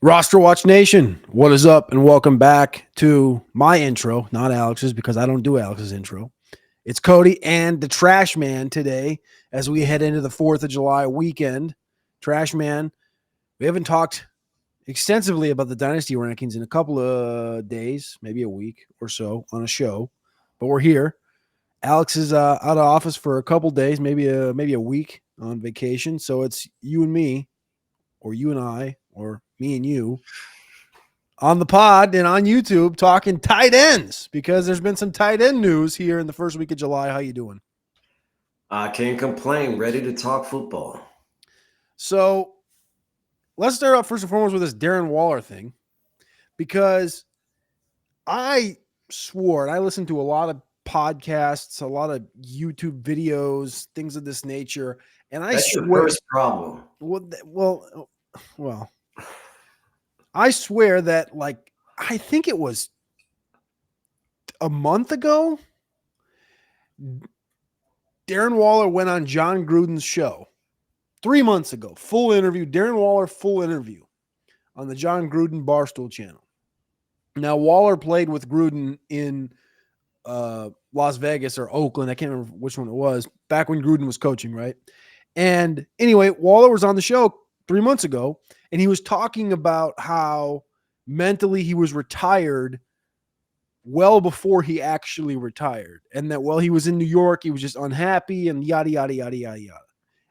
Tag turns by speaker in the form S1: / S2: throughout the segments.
S1: RosterWatch Nation, what is up? And welcome back to my intro, not Alex's, because I don't do Alex's intro. It's Cody and the Trash Man today as we head into the 4th of July weekend. Trash Man, we haven't talked extensively about the Dynasty rankings in a couple of days, maybe a week or so on a show, but we're here. Alex is out of office for a couple days, maybe a week on vacation. So it's you and me, or you and I, or me and you on the pod and on YouTube talking tight ends because there's been some tight end news here in the first week of July. How you doing?
S2: I can't complain. Ready to talk football.
S1: So let's start off first and foremost with this Darren Waller thing because I swore, and I listened to a lot of podcasts, a lot of YouTube videos, things of this nature, and
S2: That's your first problem.
S1: Well, I swear that, like, I think it was a month ago, Darren Waller went on John Gruden's show 3 months ago. Full interview. Darren Waller, full interview on the John Gruden Barstool channel. Now, Waller played with Gruden in Las Vegas or Oakland. I can't remember which one it was, back when Gruden was coaching, right? And anyway, Waller was on the show 3 months ago, and he was talking about how mentally he was retired well before he actually retired, and that while he was in New York, he was just unhappy and yada, yada, yada, yada, yada.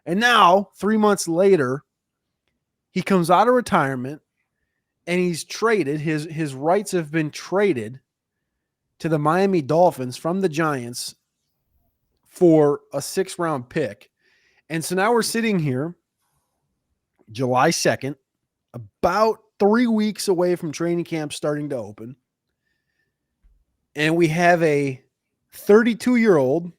S1: And now, 3 months later, he comes out of retirement and he's traded. His rights have been traded to the Miami Dolphins from the Giants for a 6th-round pick. And so now we're sitting here July 2nd, about 3 weeks away from training camp starting to open. And we have a 32-year-old,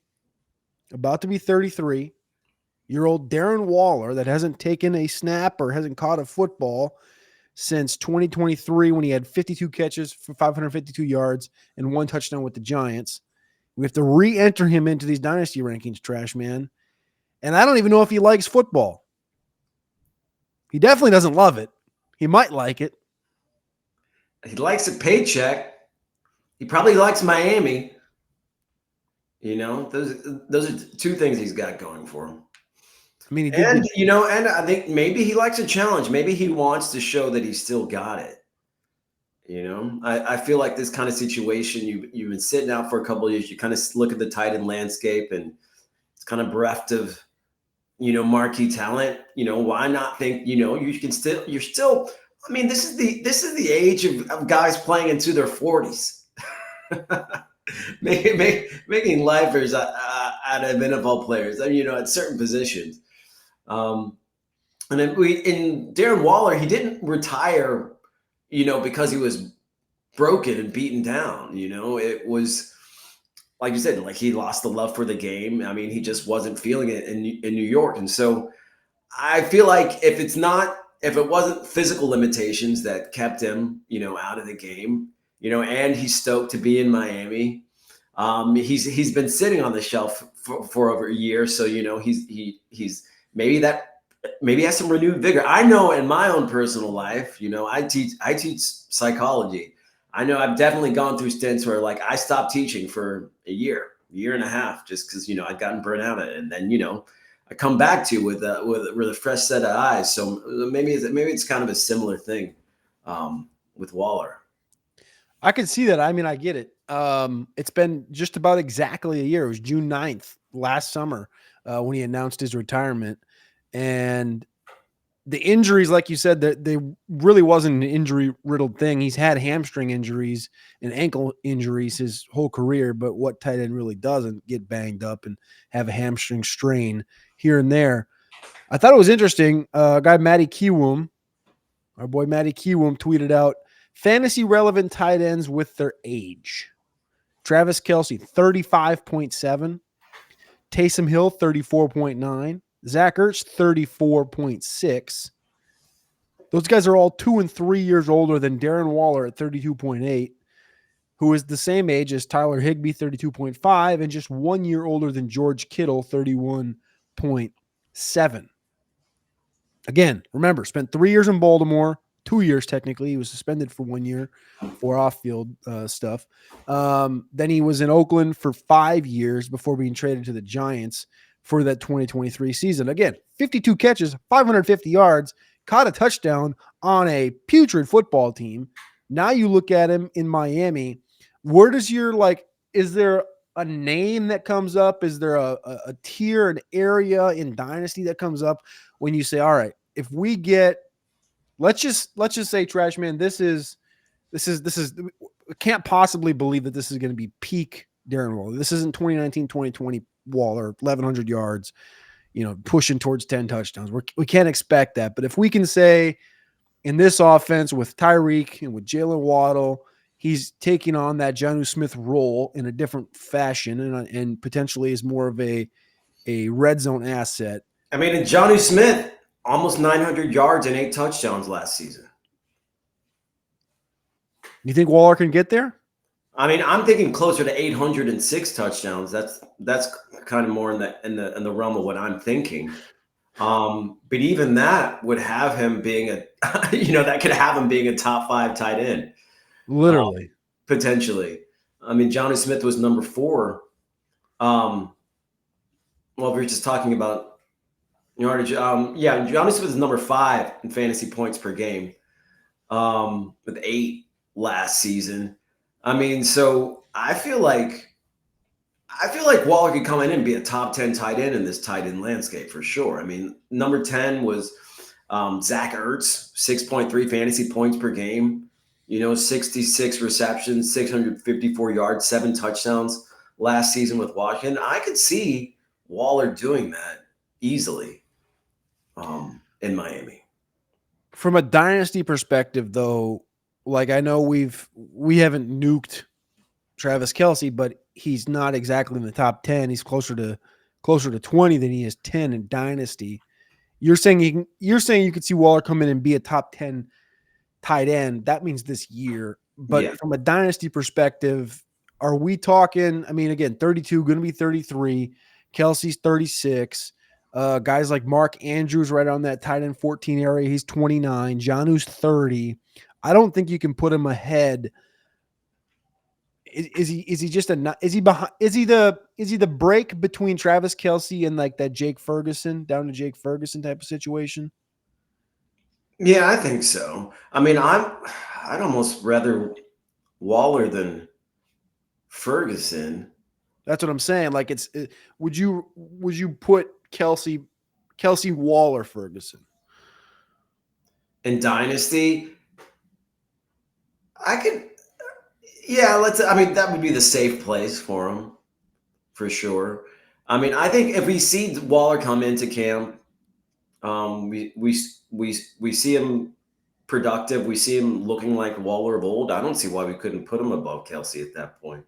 S1: about to be 33-year-old Darren Waller that hasn't taken a snap or hasn't caught a football since 2023 when he had 52 catches for 552 yards and 1 touchdown with the Giants. We have to re-enter him into these dynasty rankings, Trash Man. And I don't even know if he likes football. He definitely doesn't love it. He might like it.
S2: He likes a paycheck. He probably likes Miami. You know, those are two things he's got going for him.
S1: I mean,
S2: and I think maybe he likes a challenge. Maybe he wants to show that he's still got it. You know, I feel like this kind of situation, you've been sitting out for a couple of years. You kind of look at the tight end landscape, and it's kind of bereft of, marquee talent. Why not think, you're still. I mean, this is the age of guys playing into their 40s. making lifers out of NFL players. I mean, at certain positions. And then in Darren Waller, he didn't retire, because he was broken and beaten down. It was, like you said, like he lost the love for the game. I mean, he just wasn't feeling it in New York. And so I feel like if it wasn't physical limitations that kept him, out of the game, and he's stoked to be in Miami. He's been sitting on the shelf for over a year. So, he's maybe has some renewed vigor. I know in my own personal life, I teach psychology. I know I've definitely gone through stints where, like, I stopped teaching for a year and a half, just because, I'd gotten burnt out. And then, I come back to with a fresh set of eyes. So maybe it's kind of a similar thing with Waller.
S1: I can see that. I mean, I get it. It's been just about exactly a year. It was June 9th last summer when he announced his retirement. And the injuries, like you said, they really wasn't an injury-riddled thing. He's had hamstring injuries and ankle injuries his whole career, but what tight end really doesn't get banged up and have a hamstring strain here and there. I thought it was interesting. Guy Matty Kiwoom, our boy Matty Kiwoom, tweeted out, fantasy relevant tight ends with their age. Travis Kelce, 35.7. Taysom Hill, 34.9. Zach Ertz, 34.6. Those guys are all 2 and 3 years older than Darren Waller at 32.8, who is the same age as Tyler Higbee, 32.5, and just 1 year older than George Kittle, 31.7. Again, remember, spent 3 years in Baltimore, 2 years technically. He was suspended for 1 year for off-field stuff. Then he was in Oakland for 5 years before being traded to the Giants for that 2023 season. Again, 52 catches, 550 yards, caught a touchdown on a putrid football team. Now you look at him in Miami. Where does your is there a name that comes up? Is there a tier, an area in Dynasty that comes up when you say, all right, if we get, let's just say, Trash Man, this is can't possibly believe that this is going to be peak Darren Waller. This isn't 2019, 2020 Waller, 1,100 yards, pushing towards 10 touchdowns. We can't expect that. But if we can say in this offense with Tyreek and with Jalen Waddle, he's taking on that Jonnu Smith role in a different fashion and potentially is more of a red zone asset.
S2: I mean, and Jonnu Smith, almost 900 yards and 8 touchdowns last season.
S1: You think Waller can get there?
S2: I mean, I'm thinking closer to 806 touchdowns. That's kind of more in the realm of what I'm thinking. But even that would have him being that could have him being a top 5 tight end.
S1: Literally.
S2: Potentially. I mean, Jonnu Smith was number 4. Well, if we're just talking about yardage, Jonnu Smith is number 5 in fantasy points per game, with 8 last season. I mean, so I feel like Waller could come in and be a top 10 tight end in this tight end landscape for sure. I mean, number 10 was Zach Ertz, 6.3 fantasy points per game. 66 receptions, 654 yards, 7 touchdowns last season with Washington. I could see Waller doing that easily in Miami.
S1: From a dynasty perspective, though, I know we haven't nuked Travis Kelce, but he's not exactly in the top 10. He's closer to 20 than he is 10 in dynasty. You're saying you could see Waller come in and be a top 10 tight end. That means this year. But From a dynasty perspective, are we talking, I mean, again, 32, going to be 33. Kelsey's 36. Guys like Mark Andrews right on that tight end 14 area. He's 29. Jonnu's 30. I don't think you can put him ahead. Is he the break between Travis Kelce and that Jake Ferguson, down to Jake Ferguson type of situation?
S2: Yeah, I think so. I mean, I'd almost rather Waller than Ferguson.
S1: That's what I'm saying. Would you put Kelce, Waller, Ferguson
S2: in Dynasty? I could. Yeah, I mean, that would be the safe place for him, for sure. I mean, I think if we see Waller come into camp, we see him productive. We see him looking like Waller of old. I don't see why we couldn't put him above Kelce at that point.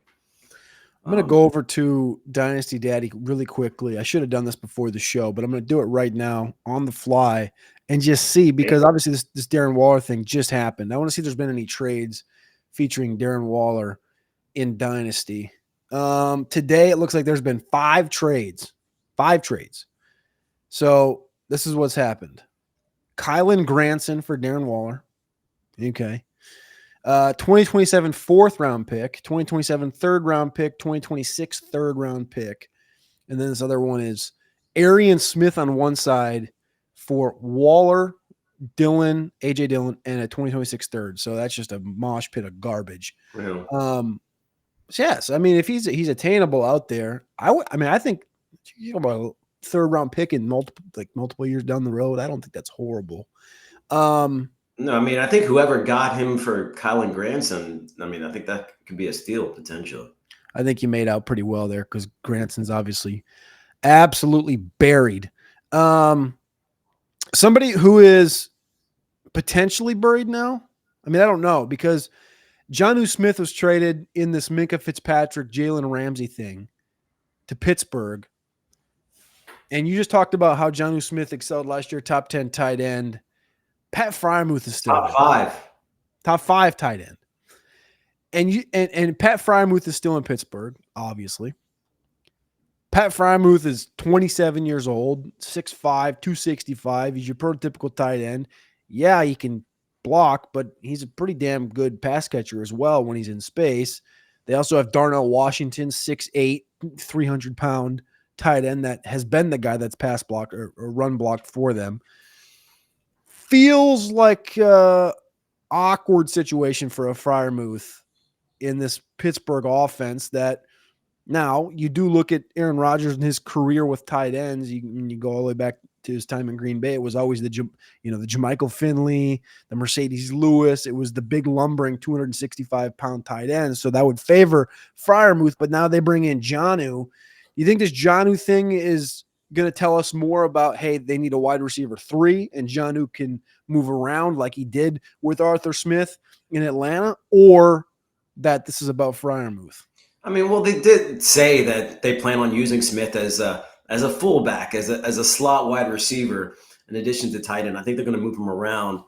S1: I'm going to go over to Dynasty Daddy really quickly. I should have done this before the show, but I'm going to do it right now on the fly and just see, because obviously this Darren Waller thing just happened. I want to see if there's been any trades featuring Darren Waller in Dynasty. Today, it looks like there's been 5 trades. 5 trades. So this is what's happened. Kylan Granson for Darren Waller. Okay. 2027 4th round pick, 2027 3rd round pick, 2026 3rd round pick. And then this other one is Arian Smith on one side for Waller, Dillon, AJ Dillon, and a 2026 3rd. So that's just a mosh pit of garbage.
S2: Yeah.
S1: So yes, I mean, if he's attainable out there, I think about a 3rd round pick in multiple years down the road. I don't think that's horrible.
S2: No, I mean, I think whoever got him for Kylan Granson, I mean, I think that could be a steal potentially.
S1: I think you made out pretty well there, because Granson's obviously absolutely buried. Somebody who is potentially buried now, I mean, I don't know, because Jonnu Smith was traded in this Minkah Fitzpatrick, Jalen Ramsey thing to Pittsburgh. And you just talked about how Jonnu Smith excelled last year, top 10 tight end. Pat Freiermuth is still top 5 tight end. And Pat Freiermuth is still in Pittsburgh, obviously. Pat Freiermuth is 27 years old, 6'5", 265. He's your prototypical tight end. Yeah, he can block, but he's a pretty damn good pass catcher as well when he's in space. They also have Darnell Washington, 6'8", 300-pound tight end that has been the guy that's pass block or run blocked for them. Feels like awkward situation for a Freiermuth in this Pittsburgh offense that now you do look at Aaron Rodgers and his career with tight ends. You go all the way back to his time in Green Bay. It was always the Jermichael Finley, the Mercedes Lewis. It was the big lumbering 265-pound tight end. So that would favor Freiermuth, but now they bring in Jonnu. You think this Jonnu thing is going to tell us more about, hey, they need a wide receiver 3 and Jonnu can move around like he did with Arthur Smith in Atlanta, or that this is about Freiermuth?
S2: I mean, well, they did say that they plan on using Smith as a fullback, as a slot wide receiver, in addition to tight end. I think they're going to move him around,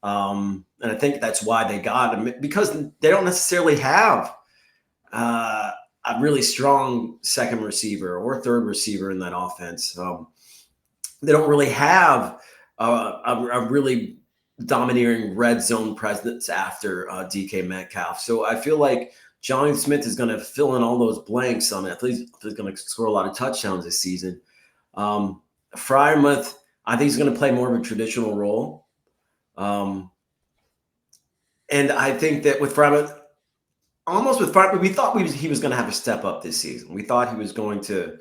S2: and I think that's why they got him, because they don't necessarily have a really strong second receiver or third receiver in that offense. They don't really have a really domineering red zone presence after DK Metcalf. So I feel like Jonnu Smith is going to fill in all those blanks. At least he's going to score a lot of touchdowns this season. Freiermuth, I think he's going to play more of a traditional role. And I think that with Freiermuth, we thought he was going to have a step up this season. We thought he was going to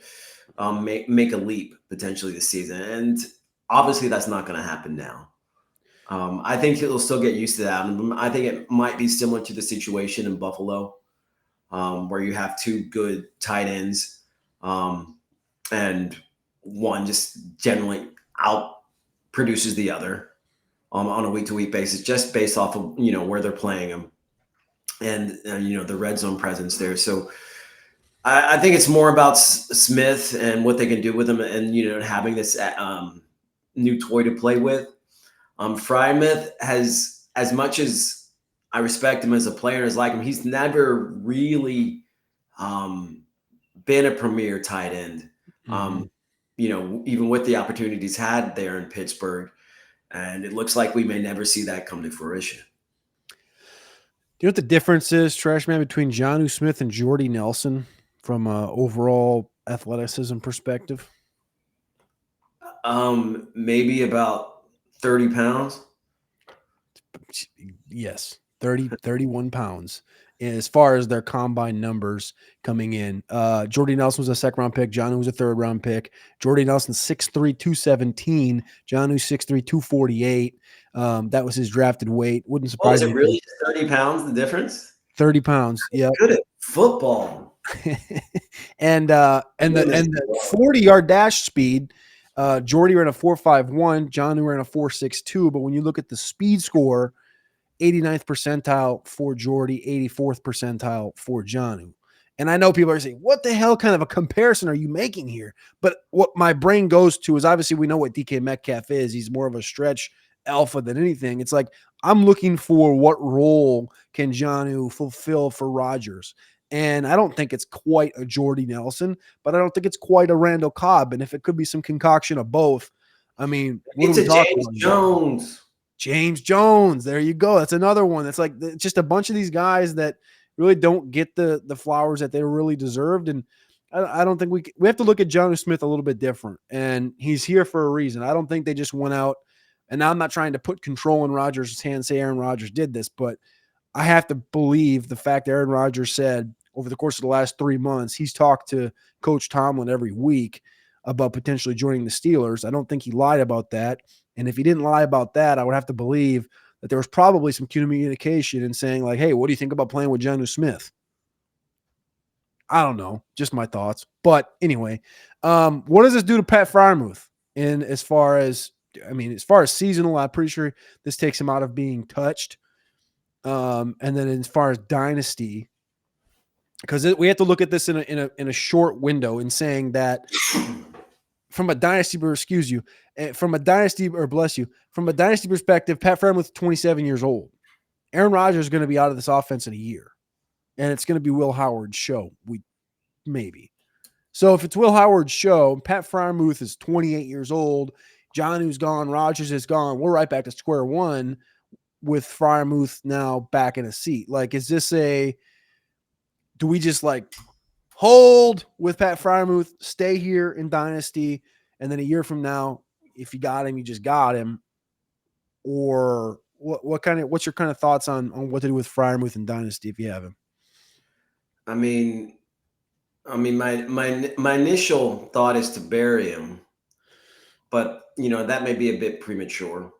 S2: make a leap potentially this season. And obviously that's not going to happen now. I think he'll still get used to that. I think it might be similar to the situation in Buffalo, where you have 2 good tight ends, and one just generally out produces the other on a week-to-week basis, just based off of where they're playing them and the red zone presence there. So I think it's more about Smith and what they can do with him, and having this new toy to play with. Freiermuth has, as much as I respect him as a player and as like him, he's never really been a premier tight end. Even with the opportunities had there in Pittsburgh, and it looks like we may never see that come to fruition.
S1: Do you know what the difference is, Trash Man, between Jonnu Smith and Jordy Nelson from an overall athleticism perspective?
S2: Maybe about 30 pounds.
S1: Yes, 31 pounds as far as their combine numbers coming in. Jordy Nelson was a second-round pick. Jonnu was a third-round pick. Jordy Nelson, 6'3", 217. Jonnu, 6'3", 248. That was his drafted weight. Wouldn't surprise me.
S2: Is it really 30 pounds, the difference?
S1: 30 pounds, yeah.
S2: Good at football.
S1: and the 40-yard dash speed, Jordy ran a 4.51, Jonnu ran a 4.62. But when you look at the speed score, 89th percentile for Jordy, 84th percentile for Jonnu. And I know people are saying, what the hell kind of a comparison are you making here? But what my brain goes to is, obviously we know what DK Metcalf is. He's more of a stretch alpha than anything. It's like, I'm looking for what role can Jonnu fulfill for Rodgers. And I don't think it's quite a Jordy Nelson, but I don't think it's quite a Randall Cobb. And if it could be some concoction of both, I mean, what
S2: it's
S1: are we talking
S2: James
S1: about?
S2: Jones.
S1: James Jones. There you go. That's another one. That's like just a bunch of these guys that really don't get the flowers that they really deserved. And I don't think we have to look at Jonnu Smith a little bit different. And he's here for a reason. I don't think they just went out. And now I'm not trying to put control in Rodgers' hands, say Aaron Rodgers did this, but I have to believe the fact that Aaron Rodgers said over the course of the last 3 months, he's talked to Coach Tomlin every week about potentially joining the Steelers. I don't think he lied about that. And if he didn't lie about that, I would have to believe that there was probably some communication in saying like, hey, what do you think about playing with Jonnu Smith? I don't know. Just my thoughts. But anyway, what does this do to Pat Freiermuth? And as far as seasonal, I'm pretty sure this takes him out of being touched. And then as far as dynasty, because we have to look at this in a short window in saying that from a dynasty perspective, Pat Freiermuth, 27 years old. Aaron Rodgers is going to be out of this offense in a year, and it's going to be Will Howard's show. Maybe. So if it's Will Howard's show, Pat Freiermuth is 28 years old. Jonnu's gone. Rodgers is gone. We're right back to square one. with Freiermuth now back in a seat? Like, is this do we just like hold with Pat Freiermuth, stay here in Dynasty, and then a year from now, if you got him, you just got him? Or what's your kind of thoughts on what to do with Freiermuth in Dynasty if you have him?
S2: I mean, my initial thought is to bury him, but that may be a bit premature.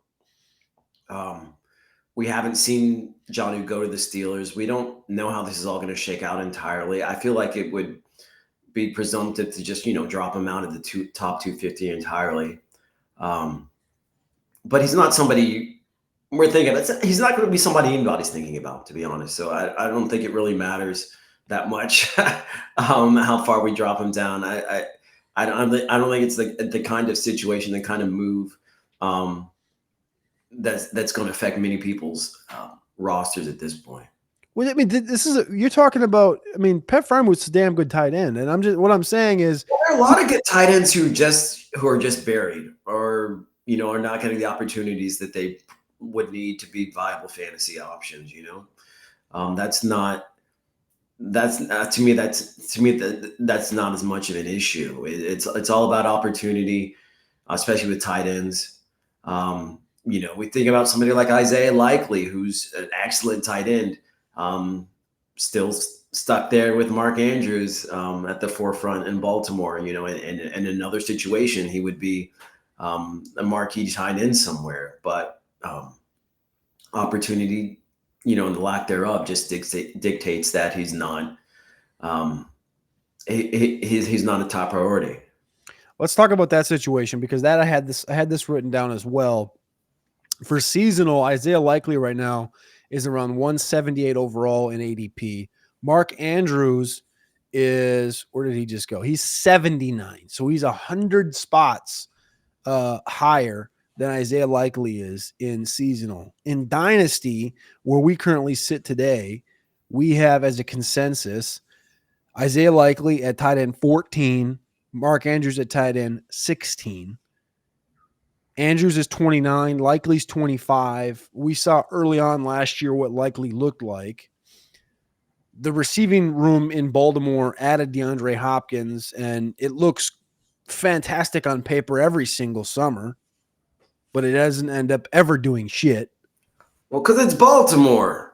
S2: We haven't seen Jonnu go to the Steelers. We don't know how this is all going to shake out entirely. I feel like it would be presumptive to just drop him out of the top 250 entirely. But he's not somebody we're thinking. He's not going to be somebody anybody's thinking about, to be honest. So I don't think it really matters that much how far we drop him down. I don't think it's the kind of situation, the kind of move that's going to affect many people's rosters at this point.
S1: Well, I mean, you're talking about. I mean, Pat Freiermuth's a damn good tight end, and what I'm saying is
S2: there are a lot of good tight ends who are just buried, or are not getting the opportunities that they would need to be viable fantasy options. That's not as much of an issue. It's all about opportunity, especially with tight ends. We think about somebody like Isaiah Likely, who's an excellent tight end, still stuck there with Mark Andrews at the forefront in Baltimore. In another situation, he would be a marquee tight end somewhere. But opportunity, and the lack thereof just dictates that he's not he's not a top priority.
S1: Let's talk about that situation, because I had this written down as well. For seasonal, Isaiah Likely right now is around 178 overall in ADP. Mark Andrews is, where did he just go? He's 79. So he's 100 spots higher than Isaiah Likely is in seasonal. In Dynasty, where we currently sit today, we have as a consensus Isaiah Likely at tight end 14, Mark Andrews at tight end 16. Andrews is 29, Likely's 25. We saw early on last year what Likely looked like. The receiving room in Baltimore added DeAndre Hopkins, and it looks fantastic on paper every single summer, but it doesn't end up ever doing shit.
S2: Well, because it's Baltimore.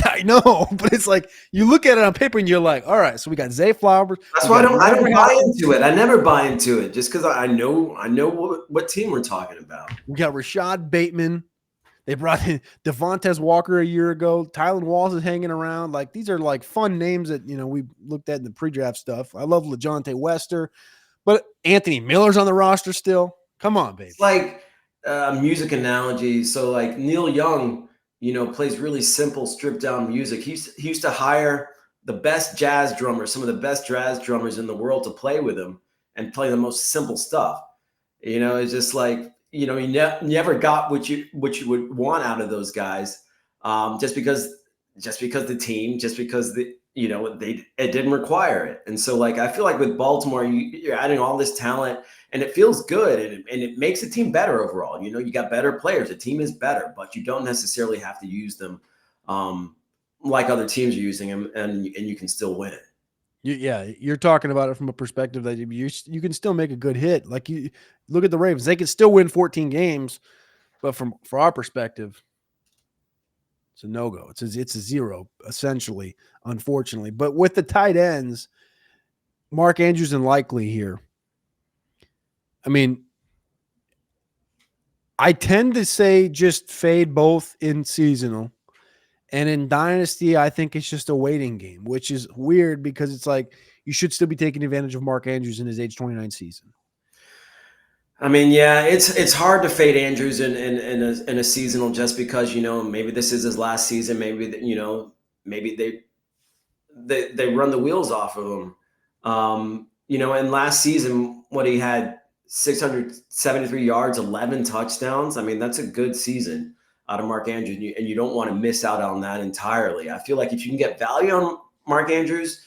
S1: I know, but it's like you look at it on paper and you're like, all right, so we got Zay Flowers.
S2: That's why I don't buy into it. I never buy into it just because I know what team we're talking about.
S1: We got Rashad Bateman. They brought in Devontae Walker a year ago. Tylan Walls is hanging around. Like, these are like fun names that we looked at in the pre-draft stuff. I love LeJohntay Wester, but Anthony Miller's on the roster still. Come on, baby.
S2: It's like music analogy. So like Neil Young, plays really simple, stripped down music. He used to hire the best jazz drummers, some of the best jazz drummers in the world to play with him and play the most simple stuff. It's just like, you never got what you would want out of those guys, just because the team, it didn't require it. And so like, I feel like with Baltimore, you're adding all this talent and it feels good and it makes the team better overall. You got better players. The team is better, but you don't necessarily have to use them like other teams are using them, and you can still win it.
S1: Yeah, you're talking about it from a perspective that you can still make a good hit. Like, you look at the Ravens; they can still win 14 games, but for our perspective, it's a no-go. It's a zero, essentially, unfortunately. But with the tight ends, Mark Andrews and Likely here, I mean, I tend to say just fade both in seasonal. And in Dynasty, I think it's just a waiting game, which is weird because it's like you should still be taking advantage of Mark Andrews in his age 29 season.
S2: I mean, yeah, it's hard to fade Andrews in a seasonal just because maybe this is his last season. Maybe maybe they run the wheels off of him. And last season, what he had 673 yards, 11 touchdowns. I mean, that's a good season out of Mark Andrews, and you don't want to miss out on that entirely. I feel like if you can get value on Mark Andrews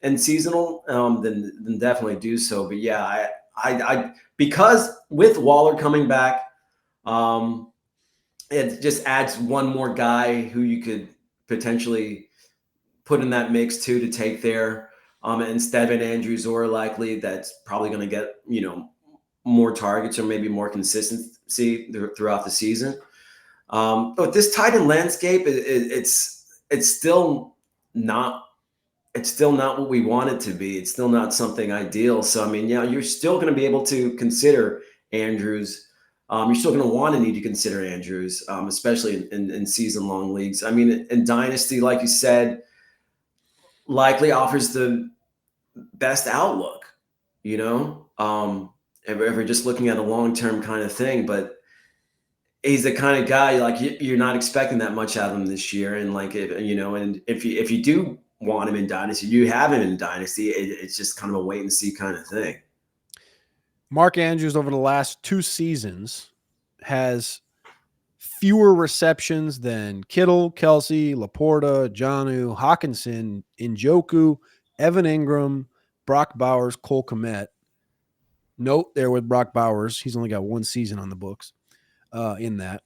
S2: and seasonal, then definitely do so. But yeah, I because with Waller coming back, and it just adds one more guy who you could potentially put in that mix too to take there. Instead of an Andrews, or likely that's probably going to get, more targets or maybe more consistency throughout the season. But this tight end landscape, it's still not what we want it to be. It's still not something ideal. So I mean, you're still going to be able to consider Andrews. You're still going to want to need to consider Andrews, especially in season-long leagues. I mean, in Dynasty, like you said, likely offers the best outlook, if we're just looking at a long-term kind of thing. But he's the kind of guy, like, you're not expecting that much out of him this year. And like, and if you do want him in Dynasty, you have him in Dynasty, it's just kind of a wait and see kind of thing.
S1: Mark Andrews over the last 2 seasons has fewer receptions than Kittle, Kelsey, Laporta, Jonnu, Hawkinson, Njoku, Evan Ingram, Brock Bowers, Cole Kmet. Note there with Brock Bowers, he's only got 1 season on the books in that.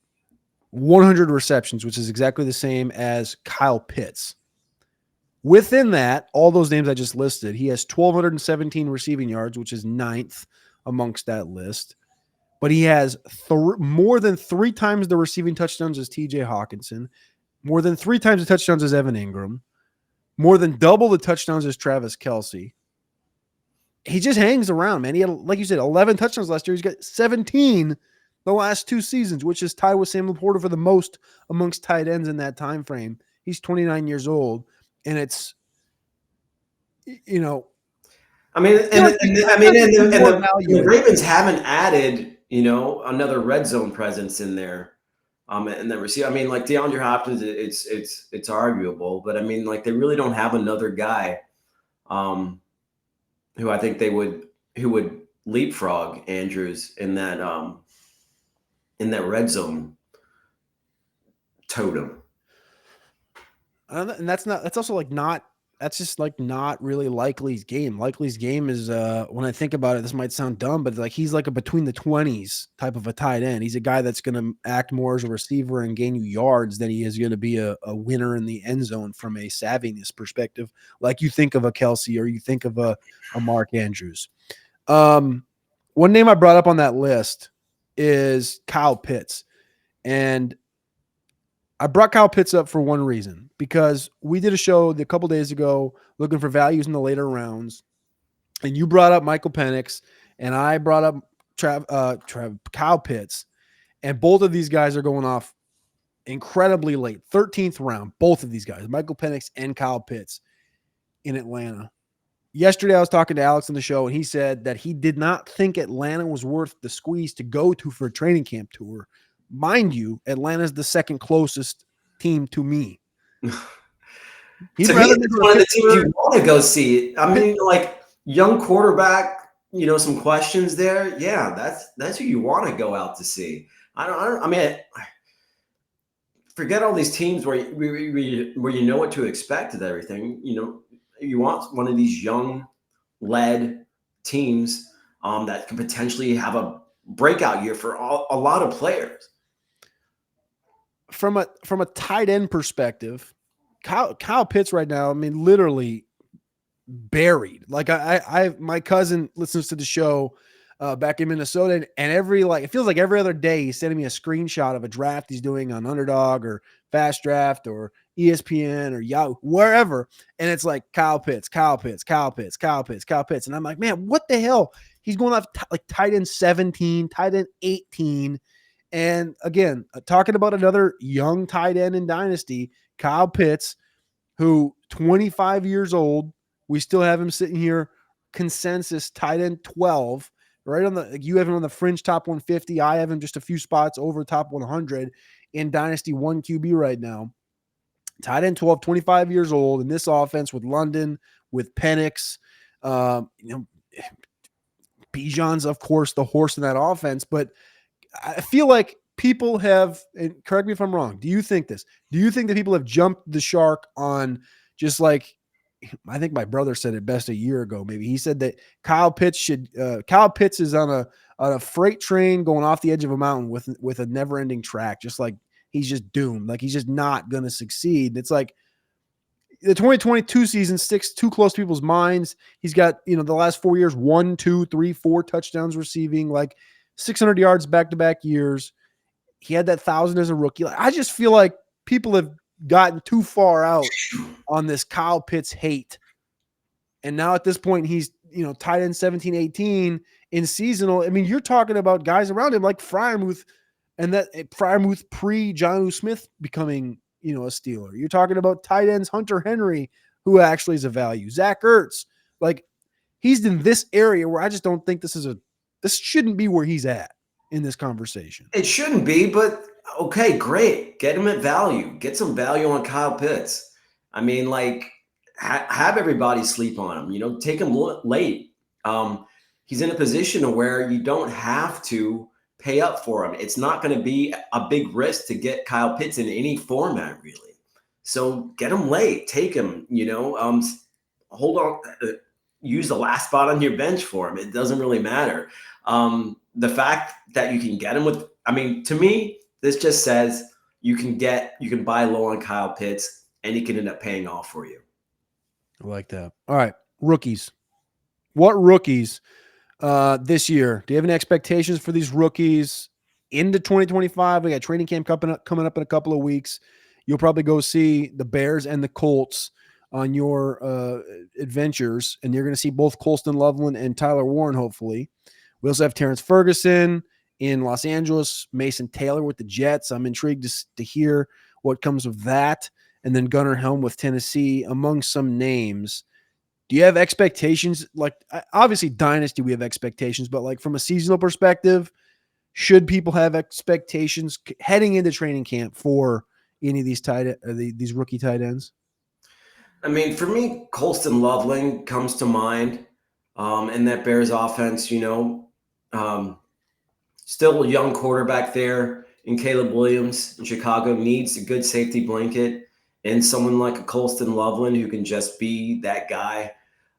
S1: 100 receptions, which is exactly the same as Kyle Pitts. Within that, all those names I just listed, he has 1,217 receiving yards, which is 9th amongst that list. But he has more than 3 times the receiving touchdowns as TJ Hawkinson, more than 3 times the touchdowns as Evan Ingram, more than double the touchdowns as Travis Kelce. He just hangs around, man. He had, like you said, 11 touchdowns last year. He's got 17 the last 2 seasons, which is tied with Sam Laporta for the most amongst tight ends in that time frame. He's 29 years old, and it's,
S2: I mean, the Ravens haven't added, another red zone presence in there. And then receive. I mean, like DeAndre Hopkins, it's arguable, but I mean, like, they really don't have another guy, who I think who would leapfrog Andrews in that red zone totem.
S1: And that's just like not really Likely's game. Likely's game is, when I think about it, this might sound dumb, but like he's like a between the 20s type of a tight end. He's a guy that's going to act more as a receiver and gain you yards than he is going to be a winner in the end zone from a savviness perspective. Like you think of a Kelsey or you think of a Mark Andrews. One name I brought up on that list is Kyle Pitts. And I brought Kyle Pitts up for one reason, because we did a show a couple days ago looking for values in the later rounds, and you brought up Michael Penix, and I brought up Kyle Pitts, and both of these guys are going off incredibly late, 13th round, both of these guys, Michael Penix and Kyle Pitts in Atlanta. Yesterday, I was talking to Alex on the show, and he said that he did not think Atlanta was worth the squeeze to go to for a training camp tour. Mind you, Atlanta's the second closest team to me.
S2: To me, it's one of the teams you want to go see. I mean, like, young quarterback, some questions there. Yeah, that's who you want to go out to see. I mean, forget all these teams where you know what to expect and everything. You want one of these young-led teams that can potentially have a breakout year for a lot of players.
S1: From a tight end perspective, Kyle Pitts right now, I mean, literally buried. Like my cousin listens to the show back in Minnesota, and it feels like every other day he's sending me a screenshot of a draft he's doing on Underdog or Fast Draft or ESPN or Yahoo, wherever, and it's like Kyle Pitts, Kyle Pitts, Kyle Pitts, Kyle Pitts, Kyle Pitts, and I'm like, man, what the hell? He's going off like tight end 17, tight end 18. And again, talking about another young tight end in Dynasty, Kyle Pitts, who 25 years old, we still have him sitting here, consensus tight end 12, right on the, you have him on the fringe top 150. I have him just a few spots over top 100 in Dynasty 1 QB right now. Tight end 12, 25 years old in this offense with London, with Penix, Bijan's, of course, the horse in that offense, but I feel like people have, and correct me if I'm wrong, do you think this? Do you think that people have jumped the shark on just like, I think my brother said it best a year ago, maybe. He said that Kyle Pitts is on a freight train going off the edge of a mountain with a never-ending track, just like he's just doomed. Like he's just not going to succeed. It's like the 2022 season sticks too close to people's minds. He's got, the last 4 years, 1, 2, 3, 4 touchdowns receiving, like 600 yards back-to-back years. He had that 1,000 as a rookie. Like, I just feel like people have gotten too far out on this Kyle Pitts hate. And now at this point, he's, tight end 17, 18 in seasonal. I mean, you're talking about guys around him like Freiermuth, and that Freiermuth pre Jonnu Smith becoming, a Steeler. You're talking about tight ends Hunter Henry, who actually is a value. Zach Ertz, like he's in this area where I just don't think this shouldn't be where he's at in this conversation.
S2: It shouldn't be, but okay, great. Get him at value. Get some value on Kyle Pitts. I mean, like, have everybody sleep on him. Take him late. He's in a position where you don't have to pay up for him. It's not going to be a big risk to get Kyle Pitts in any format, really. So get him late. Take him. Hold on. Use the last spot on your bench for him. It doesn't really matter. The fact that you can get him to me, this just says you can buy low on Kyle Pitts and he can end up paying off for you.
S1: I like that. All right. Rookies. What rookies this year? Do you have any expectations for these rookies into 2025? We got training camp coming up in a couple of weeks. You'll probably go see the Bears and the Colts on your adventures, and you're going to see both Colston Loveland and Tyler Warren, hopefully. We also have Terrence Ferguson in Los Angeles, Mason Taylor with the Jets. I'm intrigued to hear what comes of that. And then Gunnar Helm with Tennessee, among some names. Do you have expectations? Like, obviously, Dynasty, we have expectations, but like from a seasonal perspective, should people have expectations heading into training camp for any of these rookie tight ends?
S2: I mean, for me, Colston Loveland comes to mind. And that Bears offense, still a young quarterback there. And Caleb Williams in Chicago needs a good safety blanket and someone like a Colston Loveland who can just be that guy.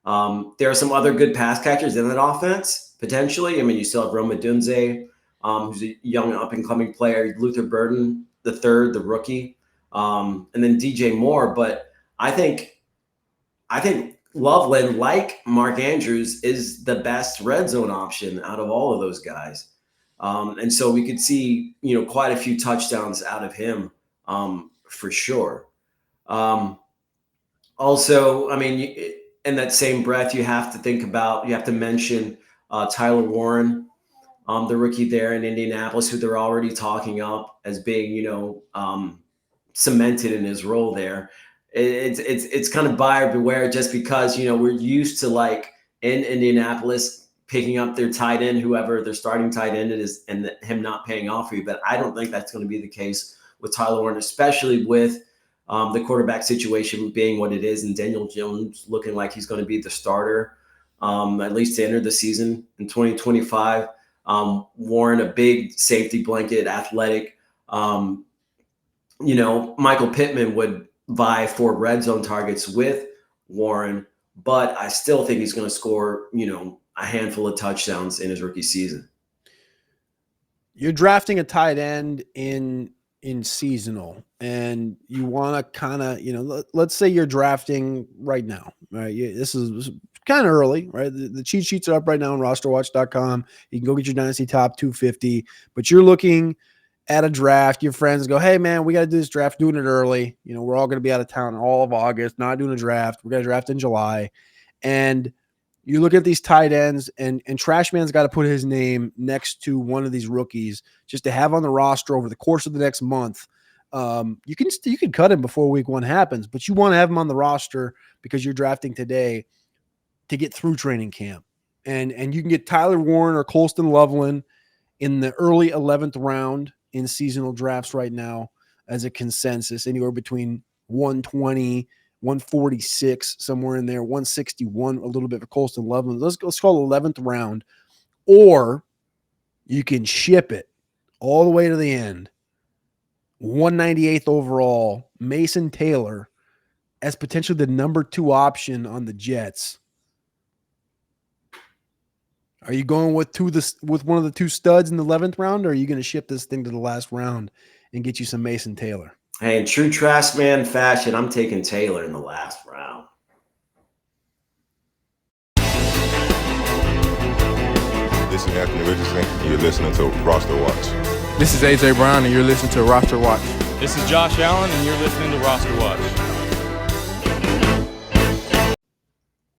S2: There are some other good pass catchers in that offense, potentially. I mean, you still have Rome Odunze, who's a young up-and-coming player, Luther Burden, the third, the rookie, and then DJ Moore. But I think Loveland, like Mark Andrews, is the best red zone option out of all of those guys. And so we could see, quite a few touchdowns out of him for sure. Also, I mean, in that same breath, you have to mention Tyler Warren, the rookie there in Indianapolis, who they're already talking up as being, cemented in his role there. It's kind of buyer beware, just because, we're used to, like, in Indianapolis picking up their tight end, whoever their starting tight end is, and him not paying off for you. But I don't think that's going to be the case with Tyler Warren, especially with the quarterback situation being what it is, and Daniel Jones looking like he's going to be the starter, at least to enter the season in 2025. Warren, a big safety blanket, athletic. Michael Pittman would vie for red zone targets with Warren, but I still think he's going to score, a handful of touchdowns in his rookie season.
S1: You're drafting a tight end in seasonal, and you want to kind of, let's say you're drafting right now, right? This is kind of early, right? The cheat sheets are up right now on RosterWatch.com. You can go get your Dynasty top 250, but you're looking at a draft. Your friends go, hey man, we got to do this draft, doing it early. We're all going to be out of town all of August, not doing a draft. We're going to draft in July. And you look at these tight ends, and Trash Man's got to put his name next to one of these rookies just to have on the roster over the course of the next month. You can cut him before week 1 happens, but you want to have him on the roster because you're drafting today to get through training camp. And you can get Tyler Warren or Colston Loveland in the early 11th round in seasonal drafts right now as a consensus, anywhere between 120, 146, somewhere in there, 161, a little bit for Colston Loveland. Let's call 11th round. Or you can ship it all the way to the end. 198th overall, Mason Taylor as potentially the number 2 option on the Jets. Are you going with one of the 2 studs in the 11th round, or are you going to ship this thing to the last round and get you some Mason Taylor.
S2: Hey, in true Trash Man fashion, I'm taking Taylor in the last round.
S3: This is Anthony Richardson, and you're listening to RosterWatch.
S4: This is AJ Brown, and you're listening to RosterWatch.
S5: This is Josh Allen, and you're listening to RosterWatch.